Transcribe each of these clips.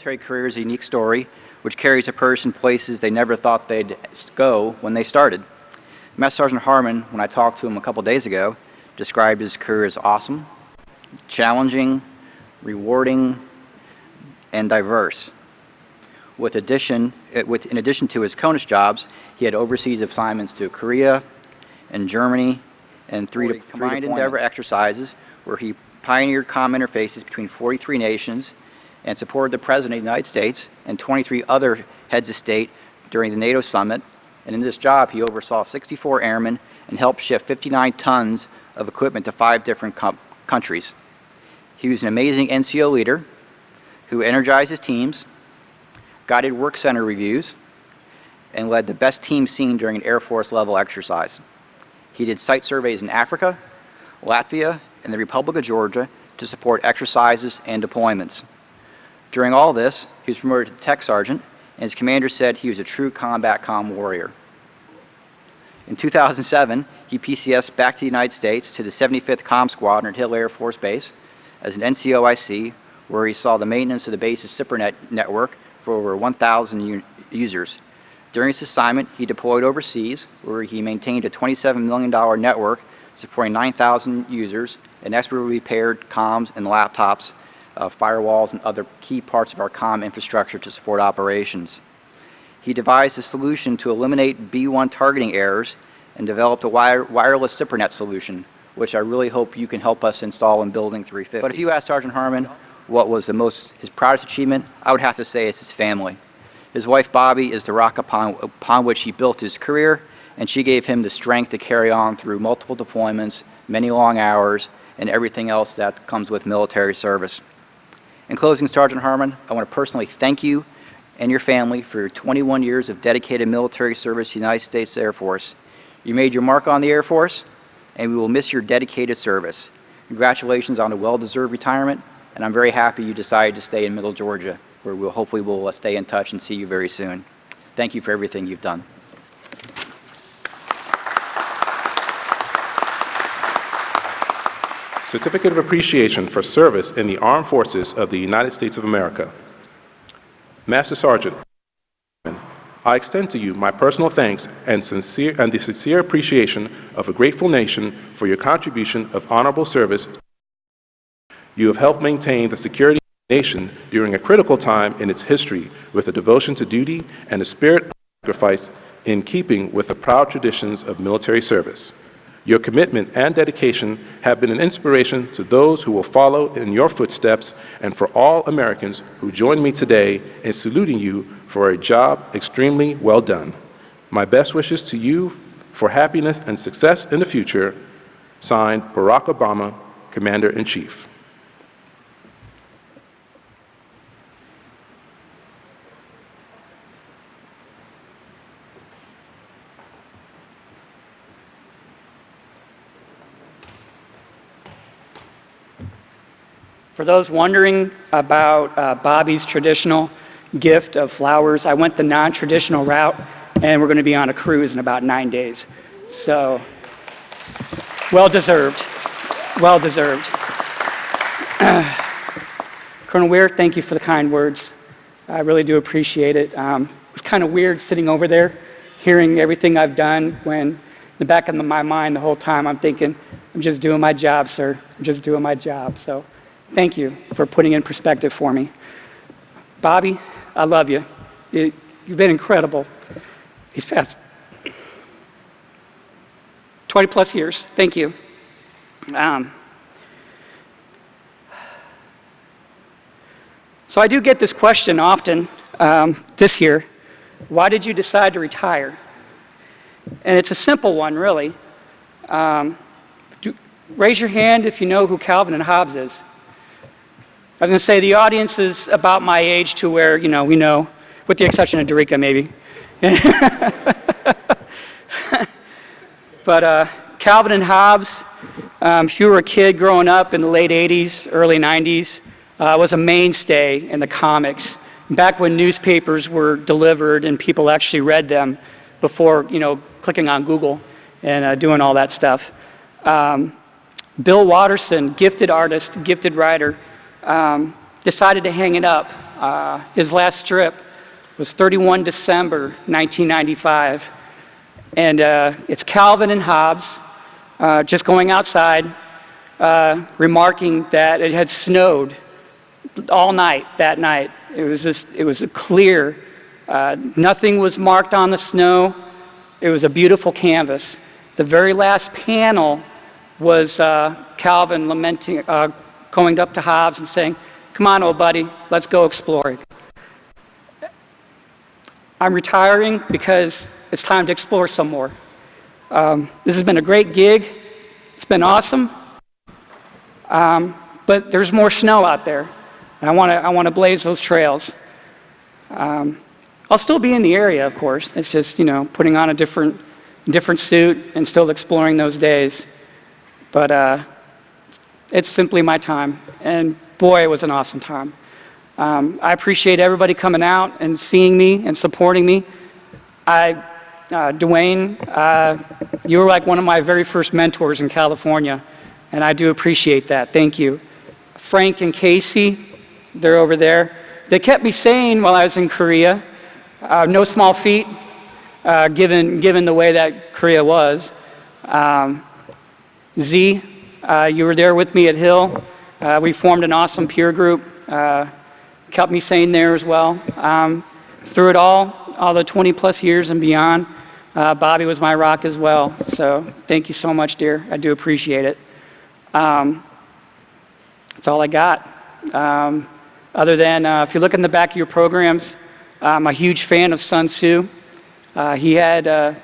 military career is a unique story, which carries a person places they never thought they'd go when they started. Master Sergeant Harmon, when I talked to him a couple days ago, described his career as awesome, challenging, rewarding, and diverse. In addition to his CONUS jobs, he had overseas assignments to Korea and Germany and three combined endeavor exercises where he pioneered comm interfaces between 43 nations and supported the President of the United States and 23 other heads of state during the NATO summit. And in this job, he oversaw 64 airmen and helped ship 59 tons of equipment to 5 different countries. He was an amazing NCO leader who energized his teams, guided work center reviews, and led the best team seen during an Air Force level exercise. He did site surveys in Africa, Latvia, and the Republic of Georgia to support exercises and deployments. During all this, he was promoted to tech sergeant, and his commander said he was a true combat comm warrior. In 2007, he PCSed back to the United States to the 75th Comm Squadron at Hill Air Force Base as an NCOIC, where he saw the maintenance of the base's SIPR network for over 1,000 users. During his assignment, he deployed overseas, where he maintained a $27 million network supporting 9,000 users and expertly repaired comms and laptops, firewalls, and other key parts of our comm infrastructure to support operations. He devised a solution to eliminate B1 targeting errors and developed a wireless SIPRNet solution, which I really hope you can help us install in Building 350. But if you ask Sergeant Harmon what was his proudest achievement, I would have to say it's his family. His wife Bobby is the rock upon which he built his career, and she gave him the strength to carry on through multiple deployments, many long hours, and everything else that comes with military service. In closing, Sergeant Harmon, I want to personally thank you and your family for your 21 years of dedicated military service to the United States Air Force. You made your mark on the Air Force, and we will miss your dedicated service. Congratulations on a well-deserved retirement, and I'm very happy you decided to stay in Middle Georgia, where hopefully we'll stay in touch and see you very soon. Thank you for everything you've done. Certificate of Appreciation for Service in the Armed Forces of the United States of America. Master Sergeant, I extend to you my personal thanks and the sincere appreciation of a grateful nation for your contribution of honorable service. You have helped maintain the security of the nation during a critical time in its history with a devotion to duty and a spirit of sacrifice in keeping with the proud traditions of military service. Your commitment and dedication have been an inspiration to those who will follow in your footsteps and for all Americans who join me today in saluting you for a job extremely well done. My best wishes to you for happiness and success in the future. Signed, Barack Obama, Commander-in-Chief. For those wondering about Bobby's traditional gift of flowers, I went the non-traditional route, and we're going to be on a cruise in about 9 days. So, well-deserved, well-deserved. Colonel Weir, thank you for the kind words. I really do appreciate it. It was kind of weird sitting over there, hearing everything I've done, when in the back of my mind the whole time I'm thinking, I'm just doing my job, sir. I'm just doing my job. So thank you for putting in perspective for me. Bobby, I love you. You've been incredible these past 20 plus years. Thank you. So I do get this question often this year. Why did you decide to retire? And it's a simple one, really. Raise your hand if you know who Calvin and Hobbes is. I was going to say the audience is about my age to where, we know, with the exception of Dorica, maybe. But Calvin and Hobbes, if you were a kid growing up in the late 80s, early 90s, was a mainstay in the comics. Back when newspapers were delivered and people actually read them before, clicking on Google and doing all that stuff. Bill Watterson, gifted artist, gifted writer, decided to hang it up His last strip was 31 December 1995. And it's Calvin and Hobbes just going outside, remarking that it had snowed all night that night. It was a clear, nothing was marked on the snow. It was a beautiful canvas. The very last panel was Calvin lamenting, going up to Hobbes and saying, "Come on, old buddy, let's go exploring." I'm retiring because it's time to explore some more. This has been a great gig. It's been awesome. But there's more snow out there. And I want to blaze those trails. I'll still be in the area, of course. It's just, putting on a different suit and still exploring those days. But it's simply my time. And boy, it was an awesome time. I appreciate everybody coming out and seeing me and supporting me. Dwayne, you were like one of my very first mentors in California, and I do appreciate that. Thank you. Frank and Casey, they're over there. They kept me sane while I was in Korea. No small feat, given the way that Korea was. Z, you were there with me at Hill. We formed an awesome peer group. Kept me sane there as well. Through it all the 20 plus years and beyond, Bobby was my rock as well. So thank you so much, dear. I do appreciate it. That's all I got. Other than, if you look in the back of your programs, I'm a huge fan of Sun Tzu. He had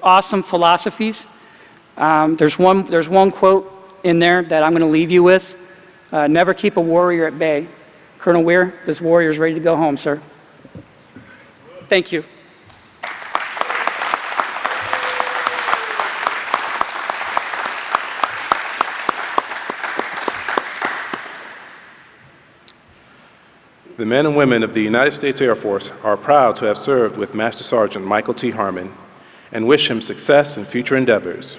awesome philosophies. There's one quote in there that I'm going to leave you with. Never keep a warrior at bay. Colonel Weir, this warrior is ready to go home, sir. Thank you. The men and women of the United States Air Force are proud to have served with Master Sergeant Michael T. Harmon and wish him success in future endeavors.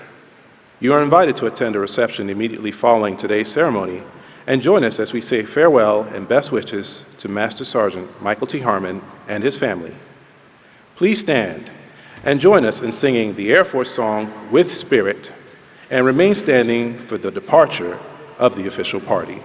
You are invited to attend a reception immediately following today's ceremony and join us as we say farewell and best wishes to Master Sergeant Michael T. Harmon and his family. Please stand and join us in singing the Air Force song, "With Spirit," and remain standing for the departure of the official party.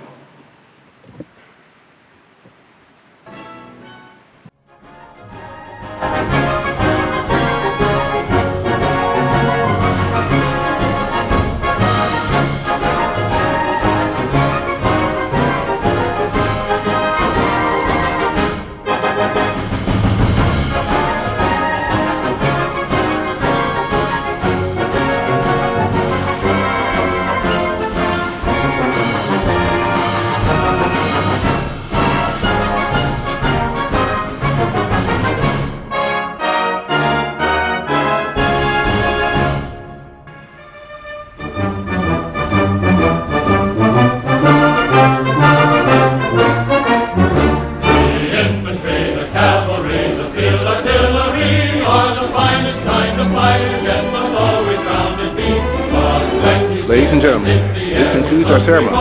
Ladies and gentlemen, this concludes our ceremony.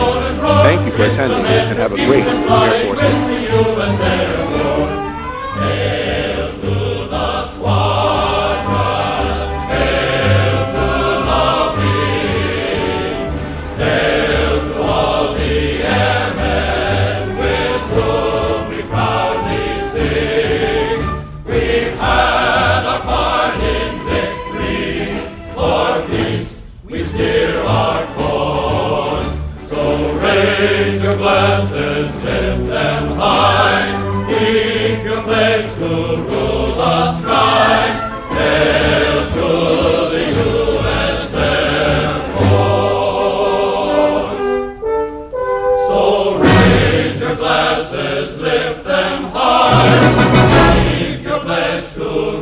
Thank you for attending and have a great Air Force Day. Hail to the squadron, hail to the King, hail to all the airmen with whom we proudly sing. We've had our part in victory, for peace we steer our course. So raise your glasses, lift them high, keep your pledge to rule the sky. Hail to the U.S. Air Force. So raise your glasses, lift them high, keep your pledge to